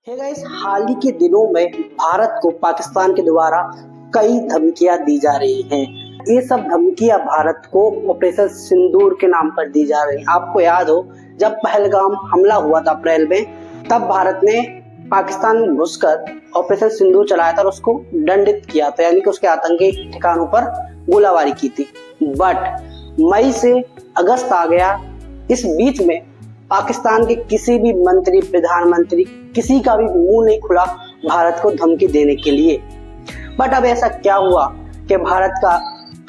Hey guys, हाल ही के दिनों में भारत को पाकिस्तान के द्वारा कई धमकियां दी जा रही हैं। ये सब धमकियां भारत को ऑपरेशन सिंदूर के नाम पर दी जा रही हैं। आपको याद हो, जब पहलगाम हमला हुआ था अप्रैल में, तब भारत ने पाकिस्तान में घुसकर ऑपरेशन सिंदूर चलाया था और उसको दंडित किया था, यानी कि उसके आतंकी ठिकानों पर गोलाबारी की थी। बट मई से अगस्त आ गया, इस बीच में पाकिस्तान के किसी भी मंत्री, प्रधानमंत्री, किसी का भी मुंह नहीं खुला भारत को धमकी देने के लिए। बट अब ऐसा क्या हुआ कि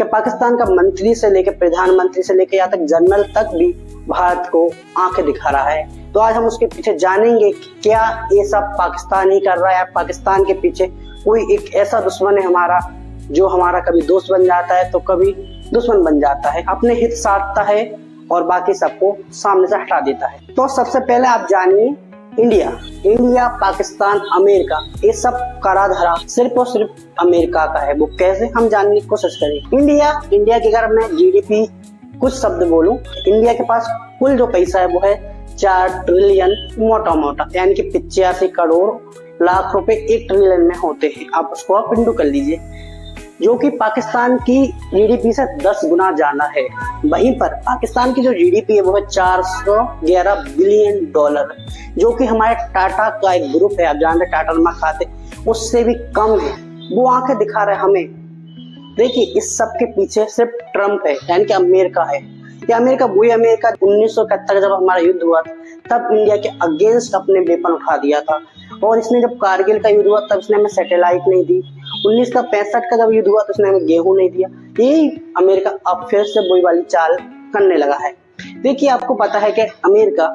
पाकिस्तान का मंत्री से लेकर प्रधानमंत्री से लेकर यहाँ तक जनरल तक भी भारत को आंखें दिखा रहा है। तो आज हम उसके पीछे जानेंगे कि क्या ये सब पाकिस्तान ही कर रहा है, पाकिस्तान के पीछे कोई एक ऐसा दुश्मन है हमारा, जो हमारा कभी दोस्त बन जाता है तो कभी दुश्मन बन जाता है, अपने हित साधता है और बाकी सबको सामने से हटा देता है। तो सबसे पहले आप जानिए, इंडिया, पाकिस्तान, अमेरिका, ये सब करा धरा सिर्फ और सिर्फ अमेरिका का है। वो कैसे, हम जानने की कोशिश करें। इंडिया की अगर मैं जीडीपी कुछ शब्द बोलूं, इंडिया के पास कुल जो पैसा है वो है 4 ट्रिलियन मोटा, यानी कि 85 करोड़ लाख रुपए 1 ट्रिलियन में होते हैं। आप उसको आप इंटू कर लीजिए, जो कि पाकिस्तान की जीडीपी से 10 गुना ज्यादा है। वहीं पर पाकिस्तान की जो जीडीपी है वो है $411 बिलियन, जो कि हमारे टाटा का एक ग्रुप है, आप जानते हैं टाटा नमक खाते, उससे भी कम है। वो आंखें दिखा रहे हमें। देखिए, इस सब के पीछे सिर्फ ट्रम्प है, यानी कि अमेरिका है। ये अमेरिका वही अमेरिका 1971 जब हमारा युद्ध हुआ था, तब इंडिया के अगेंस्ट अपने वेपन उठा दिया था। और इसने जब कारगिल का युद्ध हुआ तब इसने हमें सैटेलाइट नहीं दी। 1965 का जब युद्ध हुआ तो उसने हमें गेहूं नहीं दिया। यही अमेरिका अब फिर से वही वाली चाल करने लगा है। देखिए, आपको पता है कि अमेरिका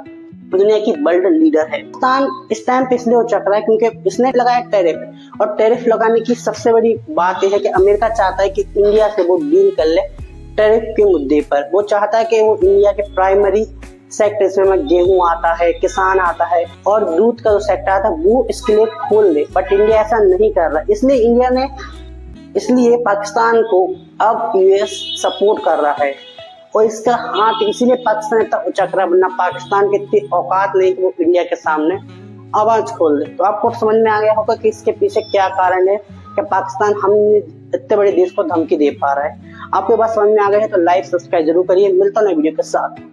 दुनिया की वर्ल्ड लीडर है। पाकिस्तान इस टाइम पे इसलिए वो चक रहा है क्योंकि इसने लगाया टैरिफ, और टैरिफ लगाने की सबसे बड़ी बात यह है कि अमेरिका चाहता है कि इंडिया से वो डील कर ले टैरिफ के मुद्दे पर। वो चाहता है कि वो इंडिया के प्राइमरी सेक्टर में गेहूं आता है, किसान आता है और दूध का जो सेक्टर आता है वो इसके लिए खोल दे। बट इंडिया ऐसा नहीं कर रहा, इसलिए पाकिस्तान को अब यूएस सपोर्ट कर रहा है और इसका हाथ इसीलिए पाकिस्तान इतना उचक रहा है, वरना पाकिस्तान की इतनी औकात नहीं कि वो इंडिया के सामने आवाज खोल दे। तो आपको समझ में आ गया होगा कि इसके पीछे क्या कारण है कि पाकिस्तान हम इतने बड़े देश को धमकी दे पा रहा है। आपके पास समझ में आ गया है तो लाइक सब्सक्राइब जरूर करिए। मिलता हूं नए वीडियो के साथ।